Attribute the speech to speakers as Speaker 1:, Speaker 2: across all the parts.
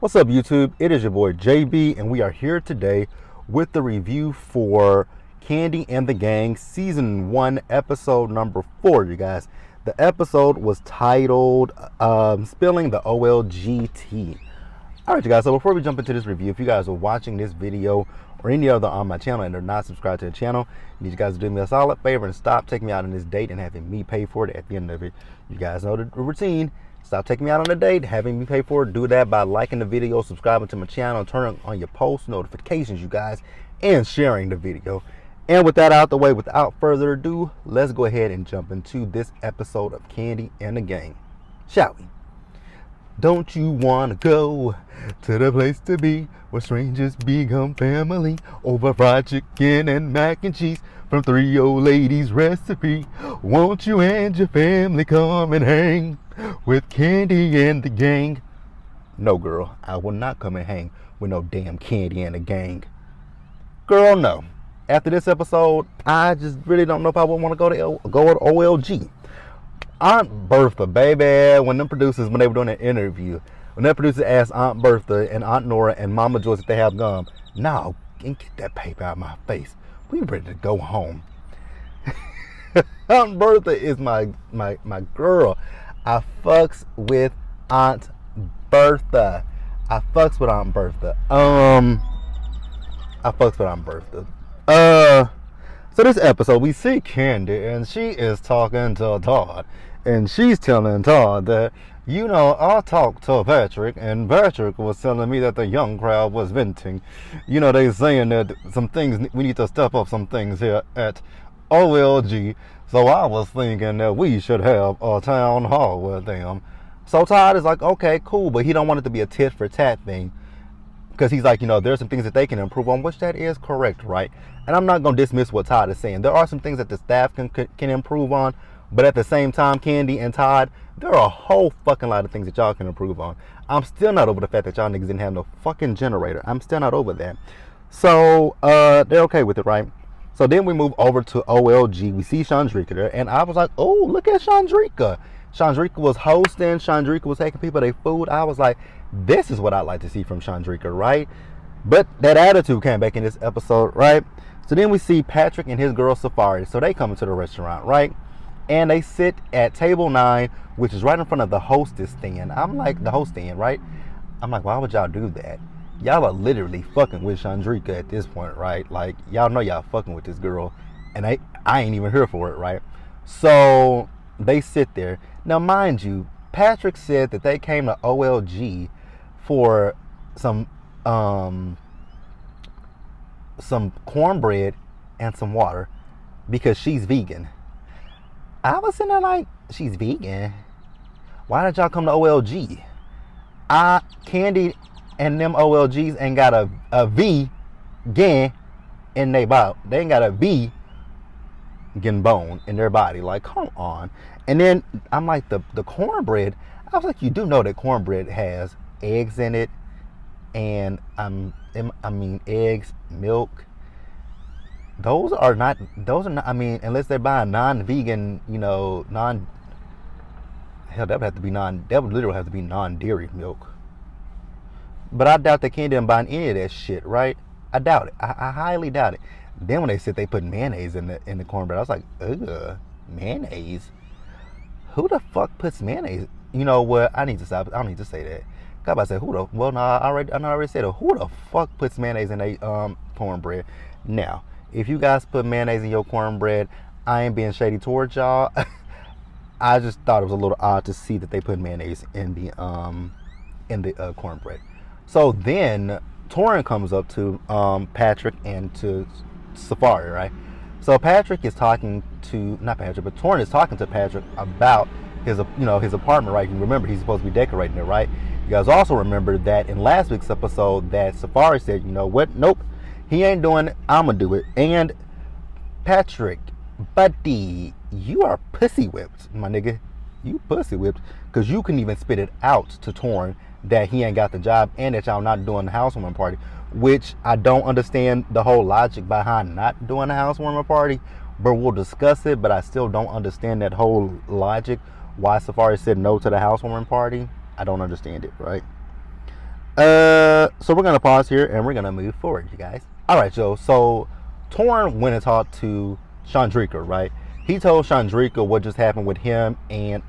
Speaker 1: What's up, YouTube? It is your boy JB, and we are here today with the review for Kandi and the Gang Season 1, Episode number 4, you guys. The episode was titled Spilling the OLG Tea. Alright, you guys, so before we jump into this review, if you guys are watching this video or any other on my channel and are not subscribed to the channel, I need you guys to do me a solid favor and stop taking me out on this date and having me pay for it at the end of it. You guys know the routine. Stop taking me out on a date, having me pay for it. Do that by liking the video, subscribing to my channel, turning on your post notifications, you guys, and sharing the video. And with that out the way, without further ado, let's go ahead and jump into this episode of Kandi and the Gang, shall we? Don't you wanna go to the place to be where strangers become family over fried chicken and mac and cheese from 3 old ladies recipe? Won't you and your family come and hang with Kandi and the Gang? No, girl, I will not come and hang with no damn Kandi and the Gang. Girl, no. After this episode, I just really don't know if I would want to go to OLG. Aunt Bertha, baby, when them producers, when they were doing an interview, when that producer asked Aunt Bertha and Aunt Nora and Mama Joyce if they have gum, no, get that paper out of my face. We ready to go home. Aunt Bertha is my girl. I fucks with Aunt Bertha. I fucks with Aunt Bertha. So this episode, we see Kandi, and she is talking to Todd. And she's telling Todd that, you know, I talked to Patrick, and Patrick was telling me that the young crowd was venting. You know, they saying that some things, we need to step up some things here at OLG. So I was thinking that we should have a town hall with them. So Todd is like, okay, cool, but he don't want it to be a tit for tat thing. Because he's like, you know, there's some things that they can improve on, which that is correct, right? And I'm not going to dismiss what Todd is saying. There are some things that the staff can improve on. But at the same time, Kandi and Todd, there are a whole fucking lot of things that y'all can improve on. I'm still not over the fact that y'all niggas didn't have no fucking generator. I'm still not over that. So, they're okay with it, right? So then we move over to OLG. We see Chandrika there. And I was like, oh, look at Chandrika. Chandrika was hosting. Chandrika was taking people their food. I was like, this is what I'd like to see from Chandrika, right? But that attitude came back in this episode, right? So then we see Patrick and his girl Safari. So they come into the restaurant, right? And they sit at table 9, which is right in front of the hostess stand. I'm like, the host stand, right? I'm like, why would y'all do that? Y'all are literally fucking with Chandrika at this point, right? Like, y'all know y'all fucking with this girl. And I ain't even here for it, right? So they sit there. Now, mind you, Patrick said that they came to OLG for some cornbread and some water because she's vegan. I was sitting there like, she's vegan? Why did y'all come to OLG? Kandi and them OLGs ain't got a vegan in their body. They ain't got a vegan bone in their body. Like, come on. And then I'm like, the cornbread, I was like, you do know that cornbread has eggs in it, and eggs, milk. Those are not, I mean, unless they're buying non-vegan, you know, hell, that would literally have to be non-dairy milk. But I doubt that Kandi didn't buy any of that shit, right? I doubt it. I highly doubt it. Then when they said they put mayonnaise in the cornbread, I was like, ugh, mayonnaise? Who the fuck puts mayonnaise? You know what? I need to stop. I don't need to say that. I about to say, I already said it. Who the fuck puts mayonnaise in a cornbread? Now, if you guys put mayonnaise in your cornbread, I ain't being shady towards y'all. I just thought it was a little odd to see that they put mayonnaise in the cornbread. So then Torin comes up to Patrick and to Safari, right? So Patrick is talking to, not Patrick, but Torin is talking to Patrick about his apartment, right? You remember he's supposed to be decorating it, right? You guys also remember that in last week's episode that Safari said, you know what? Nope, he ain't doing it. I'm gonna do it. And Patrick, buddy, you are pussy whipped, my nigga. You pussy whipped, because you couldn't even spit it out to Torin that he ain't got the job and that y'all not doing the housewarming party, which I don't understand the whole logic behind not doing the housewarming party, but we'll discuss it. But I still don't understand that whole logic, why Safari said no to the housewarming party. I don't understand it, right? So we're gonna pause here and we're gonna move forward, you guys. All right, Joe. So Torn went and talked to Chandrika, right? He told Chandrika what just happened with him and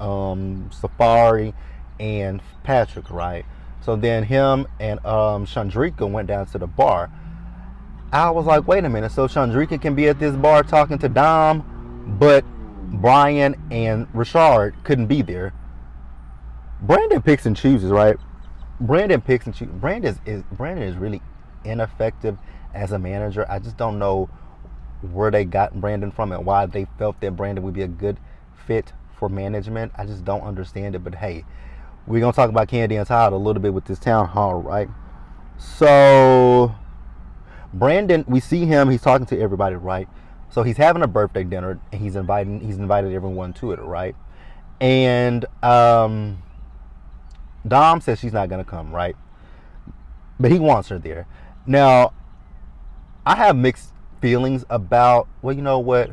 Speaker 1: Safari and Patrick, right? So then him and Chandrika went down to the bar. I was like, wait a minute. So Chandrika can be at this bar talking to Dom, but Brian and Richard couldn't be there. Brandon picks and chooses, right? Brandon picks and chooses. Brandon is really ineffective as a manager. I just don't know where they got Brandon from and why they felt that Brandon would be a good fit for management. I just don't understand it. But hey, we're gonna talk about Kandi and Todd a little bit with this town hall, right? So Brandon, we see him. He's talking to everybody, right? So he's having a birthday dinner and he's invited everyone to it, right? And Dom says she's not gonna come, right? But he wants her there. Now, I have mixed feelings about. Well, you know what?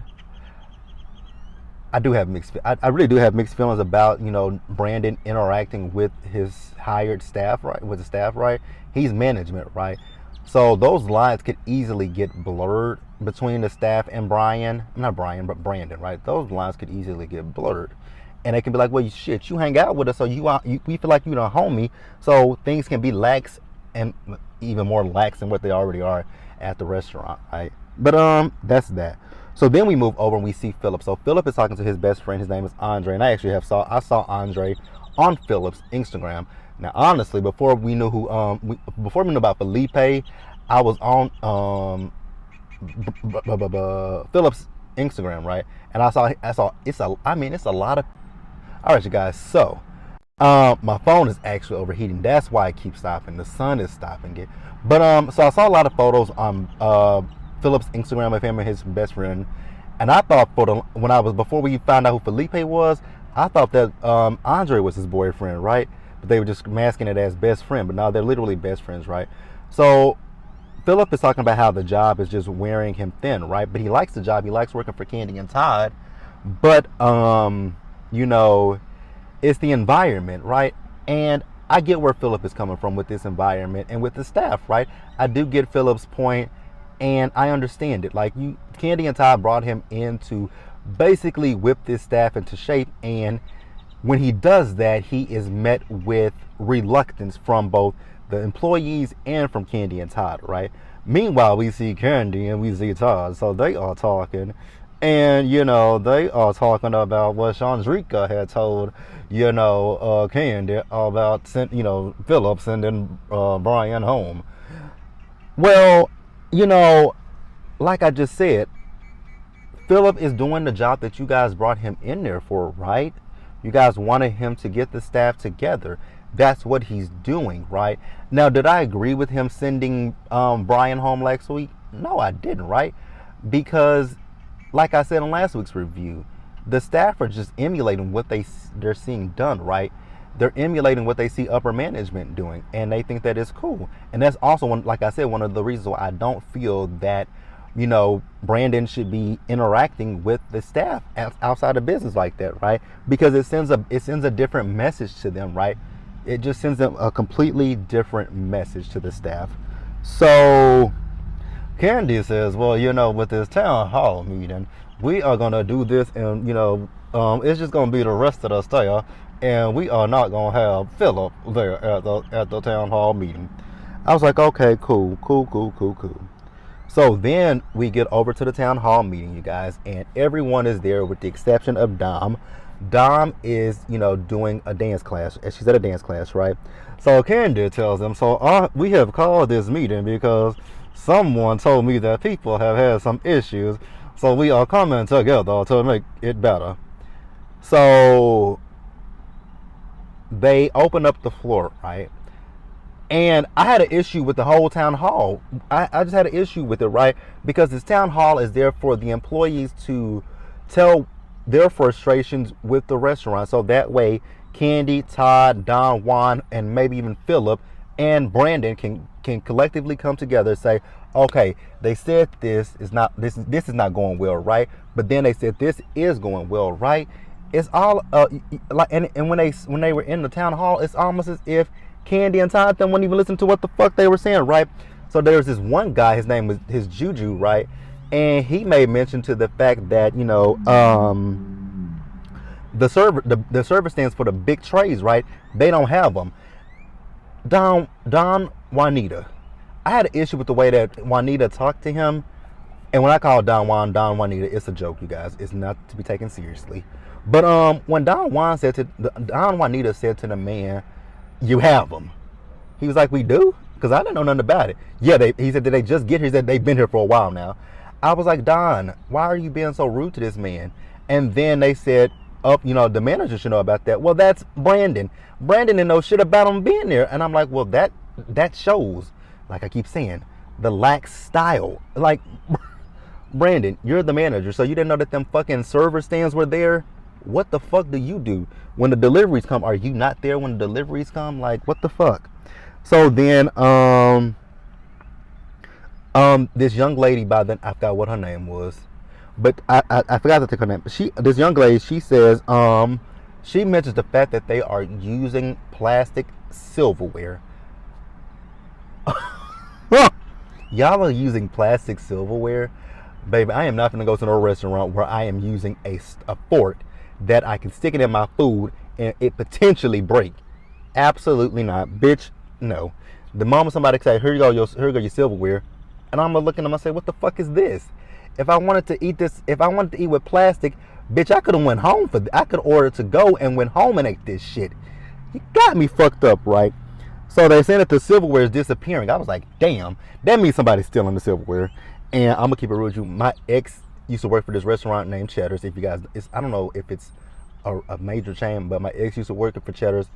Speaker 1: I really do have mixed feelings about Brandon interacting with his hired staff, right? With the staff, right? He's management, right? So those lines could easily get blurred between the staff and not Brian, but Brandon, right? Those lines could easily get blurred. And they can be like, well, shit, you hang out with us, so we feel like you're the homie, so things can be lax and even more lax than what they already are at the restaurant, right? But that's that. So then we move over and we see Philip. So Philip is talking to his best friend. His name is Andre, and I saw Andre on Philip's Instagram. Now, honestly, before we knew about Felipe, I was on Philip's Instagram, right? And I saw it's a lot of. All right, you guys. So my phone is actually overheating. That's why it keeps stopping. The sun is stopping it. But so I saw a lot of photos on Philip's Instagram of him and his best friend, and I thought before we found out who Felipe was, I thought that Andre was his boyfriend, right? But they were just masking it as best friend. But now they're literally best friends, right? So Philip is talking about how the job is just wearing him thin, right? But he likes the job. He likes working for Kandi and Todd. But it's the environment, right? And I get where Philip is coming from with this environment and with the staff, right? I do get Philip's point, and I understand it. Like Kandi and Todd brought him in to basically whip this staff into shape, and when he does that, he is met with reluctance from both the employees and from Kandi and Todd, right? Meanwhile, we see Kandi and we see Todd, so they are talking, and they are talking about what Chandrika had told Kandi about Philip sending Brian home. Well, like I just said, Philip is doing the job that you guys brought him in there for, right? You guys wanted him to get the staff together. That's what he's doing, right? Now, did I agree with him sending Brian home last week? No, I didn't, right? Because, like I said in last week's review, the staff are just emulating what they're seeing done, right? They're emulating what they see upper management doing, and they think that is cool. And that's also, like I said, one of the reasons why I don't feel that Brandon should be interacting with the staff outside of business like that, right? Because it sends a different message to them, right? It just sends them a completely different message to the staff. So Kandi says, well, with this town hall meeting, we are gonna do this, and it's just gonna be the rest of the staff, and we are not gonna have Philip there at the town hall meeting. I was like, okay, cool. So then we get over to the town hall meeting, you guys, and everyone is there with the exception of Dom. Dom is, doing a dance class. She's at a dance class, right? So Kandi tells them, so we have called this meeting because someone told me that people have had some issues, so we are coming together to make it better. So they open up the floor, right? And I had an issue with the whole town hall. I just had an issue with it, right? Because this town hall is there for the employees to tell their frustrations with the restaurant. So that way, Kandi, Todd, Don, Juan, and maybe even Philip and Brandon can collectively come together and say, okay, they said this is not going well, right? But then they said this is going well, right? It's all like, and when they were in the town hall, it's almost as if Kandi and Todd them wouldn't even listen to what the fuck they were saying, right? So there's this one guy, his name was his Juju, right? And he made mention to the fact that, the server stands for the big trays, right? They don't have them. Don Juanita. I had an issue with the way that Juanita talked to him. And when I call Don Juanita, it's a joke, you guys. It's not to be taken seriously. But when Don Juanita said to the man, "You have them," he was like, "We do?" Because I didn't know nothing about it. Yeah, he said, "Did they just get here?" He said, "They've been here for a while now." I was like, "Don, why are you being so rude to this man?" And then they said, "Oh, the manager should know about that." Well, that's Brandon. Brandon didn't know shit about him being there. And I'm like, well, that shows, like I keep saying, the lack style. Like, Brandon, you're the manager, so you didn't know that them fucking server stands were there? What the fuck do you do when the deliveries come? Are you not there when the deliveries come? Like, what the fuck? So then, this young lady I forgot what her name was, but I forgot to take her name. This young lady, she says, she mentions the fact that they are using plastic silverware. Y'all are using plastic silverware? Baby, I am not going to go to no restaurant where I am using a fork that I can stick it in my food and it potentially break. Absolutely not. Bitch, no. The moment somebody say, here you go your silverware, and I'm going to look at them and say, what the fuck is this? If I wanted to eat with plastic, bitch, I could have went home I could order to go and went home and ate this shit. You got me fucked up, right? So they saying that the silverware is disappearing. I was like, damn, that means somebody's stealing the silverware. And I'm gonna keep it real with you. My ex used to work for this restaurant named Cheddar's. If you guys, I don't know if it's a major chain, but my ex used to work for Cheddar's.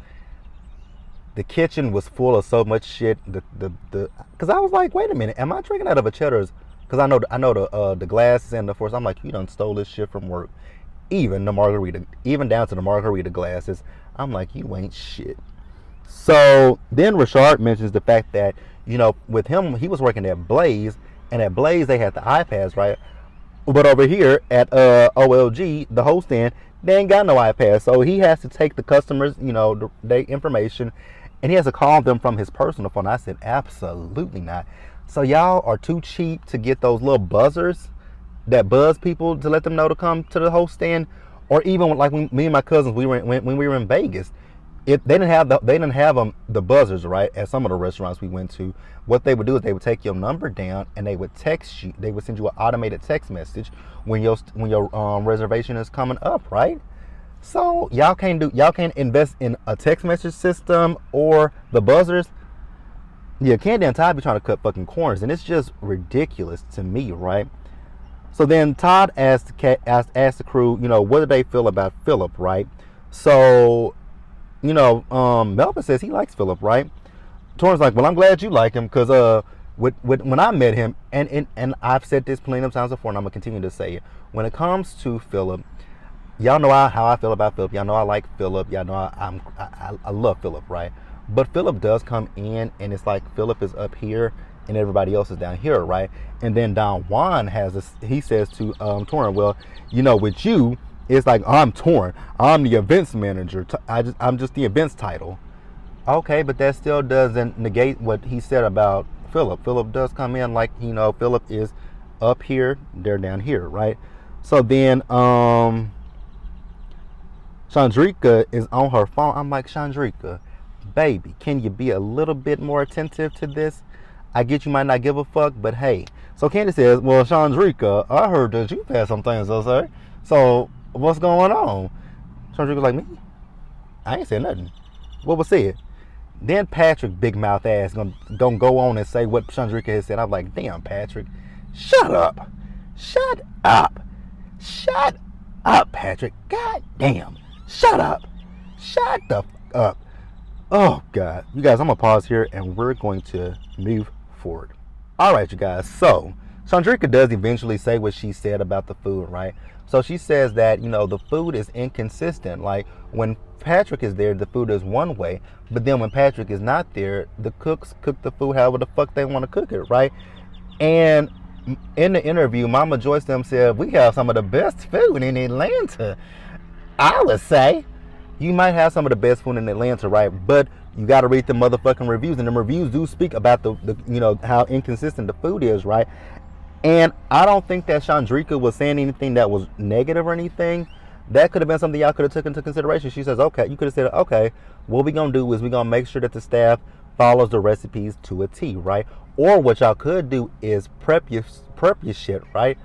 Speaker 1: The kitchen was full of so much shit. Because I was like, wait a minute, am I drinking out of a Cheddar's? Because I know the glasses and the force. I'm like, you done stole this shit from work. Even down to the margarita glasses. I'm like, you ain't shit. So then Rashard mentions the fact that, with him, he was working at Blaze, and at Blaze they had the iPads, right? But over here at OLG, the host stand, they ain't got no iPads. So he has to take the customers, their information, and he has to call them from his personal phone. I said, absolutely not. So y'all are too cheap to get those little buzzers that buzz people to let them know to come to the host stand, or even like when me and my cousins when we were in Vegas. If they didn't have the buzzers, right, at some of the restaurants we went to, what they would do is they would take your number down and they would text you. They would send you an automated text message when your reservation is coming up, right? So y'all can't invest in a text message system or the buzzers. Yeah, Kandi and Todd be trying to cut fucking corners, and it's just ridiculous to me, right? So then Todd asked the crew, what do they feel about Philip, right? So Melvin says he likes Philip, right? Torrin's like, well, I'm glad you like him, because when I met him, and I've said this plenty of times before, and I'm gonna continue to say it. When it comes to Philip, y'all know how I feel about Philip. Y'all know I like Philip. Y'all know I love Philip, right? But Philip does come in, and it's like Philip is up here, and everybody else is down here, right? And then Don Juan he says to Torrin, well, with you, it's like, I'm Torrin. I'm the events manager. I'm just the events title. Okay, but that still doesn't negate what he said about Philip. Philip does come in like, Philip is up here, they're down here, right? So then Chandrika is on her phone. I'm like, Chandrika, baby, can you be a little bit more attentive to this? I get you might not give a fuck, but hey. So Kandi says, well, Chandrika, I heard that you've had some things to say. So what's going on? Chandrika's like, me? I ain't said nothing. What was said? Then Patrick, big mouth ass, gonna go on and say what Chandrika has said. I'm like, damn, Patrick, shut up. Shut up. Shut up, Patrick. God damn. Shut up. Shut the fuck up. Oh, God. You guys, I'm going to pause here, and we're going to move forward. All right, you guys. So, Chandrika does eventually say what she said about the food, right? So, she says that, the food is inconsistent. Like, when Patrick is there, the food is one way. But then when Patrick is not there, the cooks cook the food however the fuck they want to cook it, right? And in the interview, Mama Joyce them said, we have some of the best food in Atlanta, I would say. You might have some of the best food in Atlanta, right? But you got to read the motherfucking reviews, and the reviews do speak about the how inconsistent the food is, right? And I don't think that Chandrika was saying anything that was negative or anything. That could have been something y'all could have took into consideration. She says, okay, you could have said, okay, what we gonna do is we gonna make sure that the staff follows the recipes to a T, right? Or what y'all could do is prep your shit, right?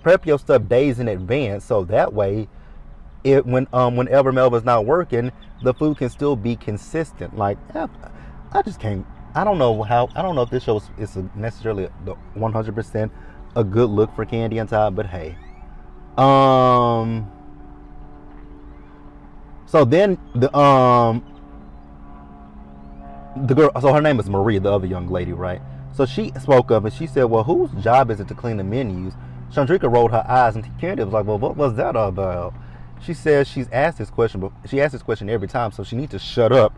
Speaker 1: Prep your stuff days in advance, so that way, whenever Melva's not working, the food can still be consistent. Like, I just can't. I don't know if this show is necessarily the 100% a good look for Kandi and Todd, but hey. So then the girl, so her name is Marie, the other young lady, right? So she spoke up and she said, well, whose job is it to clean the menus? Chandrika rolled her eyes and Kandi was like, well, what was that about? She says she's asked this question, but she asks this question every time, so she needs to shut up.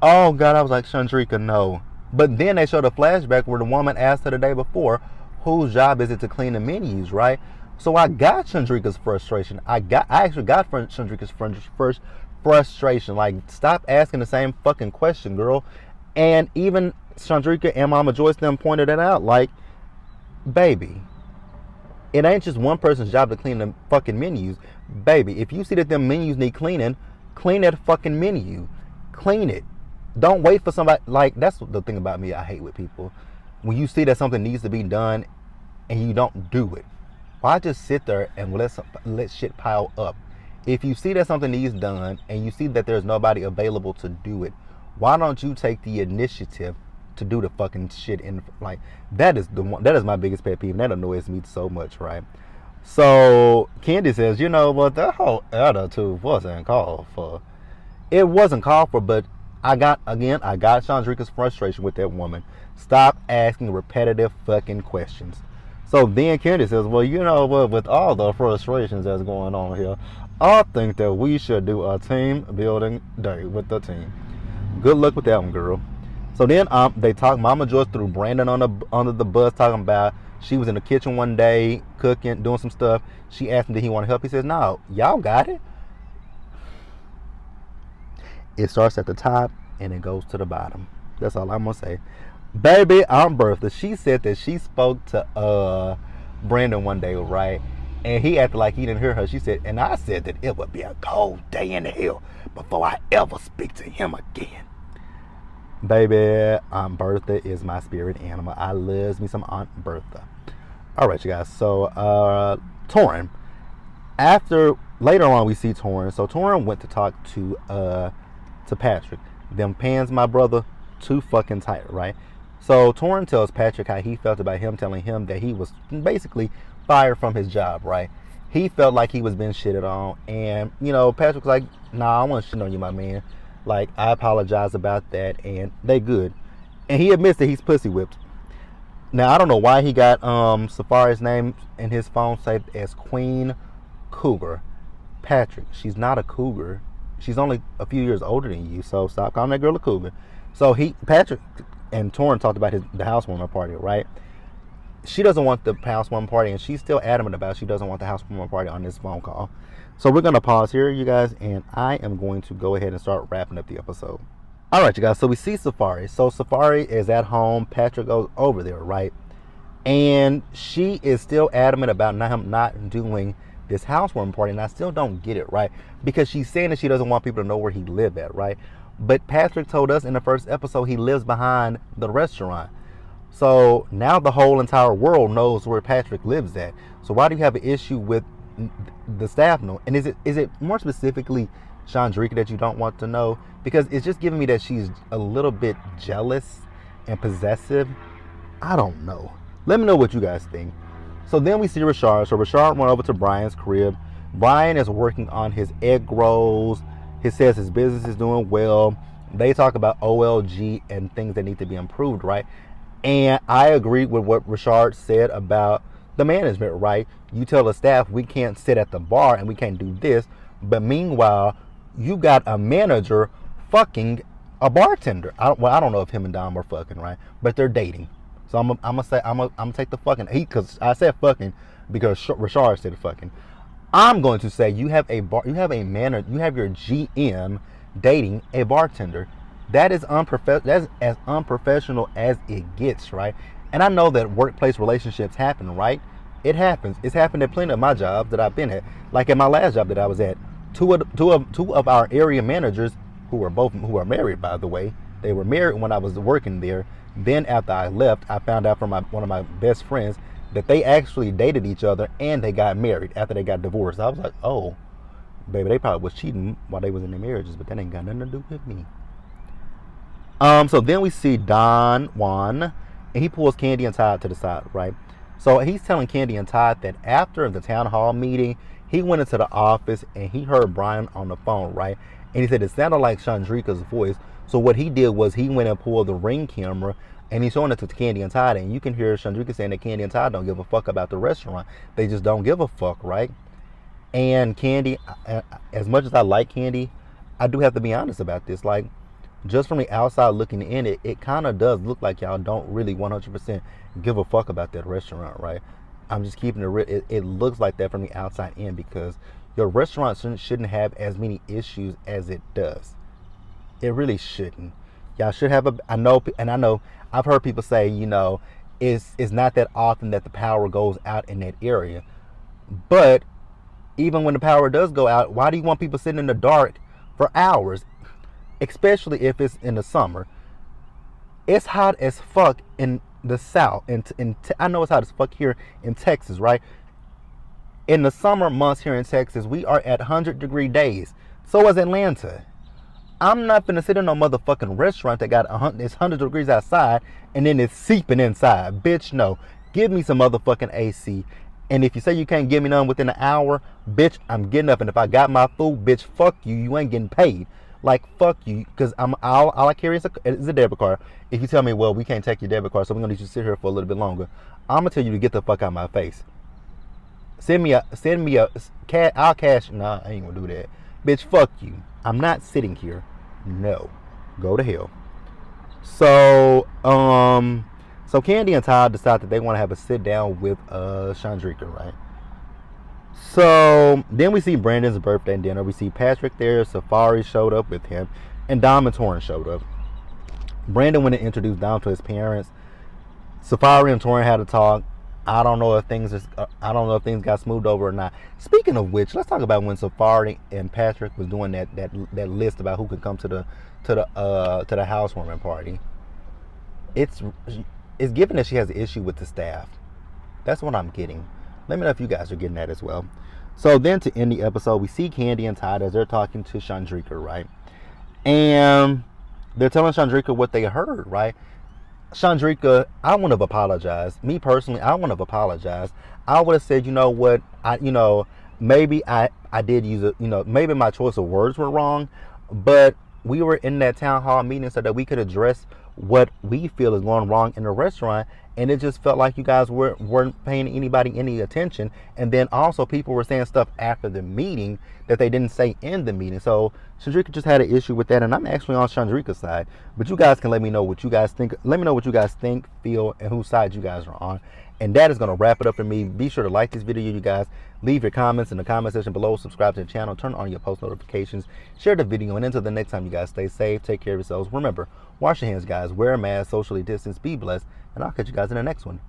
Speaker 1: Oh God, I was like, Chandrika, no. But then they showed a flashback where the woman asked her the day before, whose job is it to clean the menus, right? So I got Chandrika's frustration. I actually got Chandrika's first frustration. Like, stop asking the same fucking question, girl. And even Chandrika and Mama Joyce them pointed it out. Like, baby, it ain't just one person's job to clean the fucking menus. Baby, if you see that them menus need cleaning, clean that fucking menu. Clean it. Don't wait for somebody. Like, that's the thing about me I hate with people. When you see that something needs to be done and you don't do it, why just sit there and let shit pile up? If you see that something needs done and you see that there's nobody available to do it, why don't you take the initiative to do the fucking shit? In like, that is my biggest pet peeve, and that annoys me so much, right? So Kandi says, you know what, that whole attitude wasn't called for. It wasn't called for, but I got Chandrika's frustration with that woman. Stop asking repetitive fucking questions. So then Kandi says, well, you know what, with all the frustrations that's going on here, I think that we should do a team building day with the team. Good luck with that one, girl. So then they talk, Mama Joyce threw Brandon under the bus, talking about she was in the kitchen one day cooking, doing some stuff. She asked him, did he want to help? He says, no, y'all got it. It starts at the top and it goes to the bottom. That's all I'm going to say. Baby, Aunt Bertha, she said that she spoke to Brandon one day, right? And he acted like he didn't hear her. She said, and I said that it would be a cold day in hell before I ever speak to him again. Baby, Aunt Bertha is my spirit animal. I loves me some Aunt Bertha. All right, you guys. So, Torrin. Later on, we see Torrin. So Torrin went to talk to Patrick. Them pants, my brother, too fucking tight, right? So Torrin tells Patrick how he felt about him telling him that he was basically fired from his job, right? He felt like he was being shitted on. And, Patrick's like, nah, I want to shit on you, my man. Like, I apologize about that. And they good. And he admits that he's pussy whipped. Now, I don't know why he got Safari's name in his phone saved as Queen Cougar. Patrick, she's not a cougar. She's only a few years older than you, so stop calling that girl a cougar. So Patrick and Torrin talked about the housewarming party, right? She doesn't want the housewarming party, and she's still adamant about she doesn't want the housewarming party on this phone call. So we're going to pause here, you guys, and I am going to go ahead and start wrapping up the episode. All right, you guys, so we see Safari. So Safari is at home. Patrick goes over there, right? And she is still adamant about him not doing this housewarming party, and I still don't get it, right? Because she's saying that she doesn't want people to know where he lives at, right? But Patrick told us in the first episode he lives behind the restaurant. So now the whole entire world knows where Patrick lives at. So why do you have an issue with the staff know? And is it more specifically Chandrika that you don't want to know? Because it's just giving me that she's a little bit jealous and possessive. I don't know. Let me know what you guys think. So then we see Rashard. So Rashard went over to Brian's crib. Brian is working on his egg rolls. He says his business is doing well. They talk about OLG and things that need to be improved, right? And I agree with what Rashard said about the management, right? You tell the staff we can't sit at the bar and we can't do this. But meanwhile, you got a manager fucking a bartender. I don't know if him and Dom are fucking, right? But they're dating. So I'm gonna take the fucking, because I said fucking because Rashard said fucking. I'm going to say you have a you have your GM dating a bartender. That is that's as unprofessional as it gets, right? And I know that workplace relationships happen, right? It happens. It's happened at plenty of my jobs that I've been at. Like at my last job that I was at, two of our area managers, who are married, by the way, they were married when I was working there. Then after I left, I found out from one of my best friends that they actually dated each other and they got married after they got divorced. I was like, oh, baby, they probably was cheating while they was in their marriages, but that ain't got nothing to do with me. So then we see Don Juan, and he pulls Kandi and Todd to the side, right? So he's telling Kandi and Todd that after the town hall meeting, he went into the office and he heard Brian on the phone, right? And he said it sounded like Chandrika's voice. So what he did was he went and pulled the Ring camera and he's showing it to Kandi and Todd, and you can hear Chandrika saying that Kandi and Todd don't give a fuck about the restaurant. They just don't give a fuck, right? And Kandi, as much as I like Kandi, I do have to be honest about this. Like, just from the outside looking in, it kind of does look like y'all don't really 100% give a fuck about that restaurant, right? I'm just keeping it real. It looks like that from the outside in because your restaurant shouldn't have as many issues as it does. It really shouldn't. Y'all should have I know I've heard people say, it's not that often that the power goes out in that area. But even when the power does go out, why do you want people sitting in the dark for hours? Especially if it's in the summer. It's hot as fuck in the South. I know it's hot as fuck here in Texas, right? In the summer months here in Texas, we are at 100-degree days. So is Atlanta. I'm not gonna sit in no motherfucking restaurant that got it's 100 degrees outside and then it's seeping inside. Bitch, no. Give me some motherfucking AC. And if you say you can't give me none within an hour, bitch, I'm getting up. And if I got my food, bitch, fuck you. You ain't getting paid. Like, fuck you. Because all I carry is a debit card. If you tell me, well, we can't take your debit card, so we're gonna need you to sit here for a little bit longer, I'm gonna tell you to get the fuck out of my face. Send me a cat. I'll cash. Nah, I ain't gonna do that. Bitch, fuck you. I'm not sitting here. No. Go to hell. So Kandi and Todd decide that they want to have a sit down with Chandrika, right? So then we see Brandon's birthday dinner. We see Patrick there. Safari showed up with him, and Dom and Torrin showed up. Brandon went and introduced Dom to his parents. Safari and Torrin had a talk. I don't know if things got smoothed over or not. Speaking of which, let's talk about when Safari and Patrick was doing that list about who could come to the housewarming party. It's given that she has an issue with the staff. That's what I'm getting. Let me know if you guys are getting that as well. So then to end the episode, we see Kandi and Todd as they're talking to Chandrika, right? And they're telling Chandrika what they heard, right? Chandrika, I wouldn't have apologized. Me personally, I wouldn't have apologized. I would have said, you know what, maybe I did use it, maybe my choice of words were wrong, but we were in that town hall meeting so that we could address what we feel is going wrong in the restaurant, and it just felt like you guys weren't paying anybody any attention. And then also people were saying stuff after the meeting that they didn't say in the meeting. So Chandrika just had an issue with that, and I'm actually on Chandrika's side. But you guys can let me know what you guys think. Let me know what you guys think, feel, and whose side you guys are on. And that is going to wrap it up for me. Be sure to like this video, you guys. Leave your comments in the comment section below. Subscribe to the channel. Turn on your post notifications. Share the video. And until the next time, you guys stay safe. Take care of yourselves. Remember, wash your hands, guys. Wear a mask. Socially distance. Be blessed. And I'll catch you guys in the next one.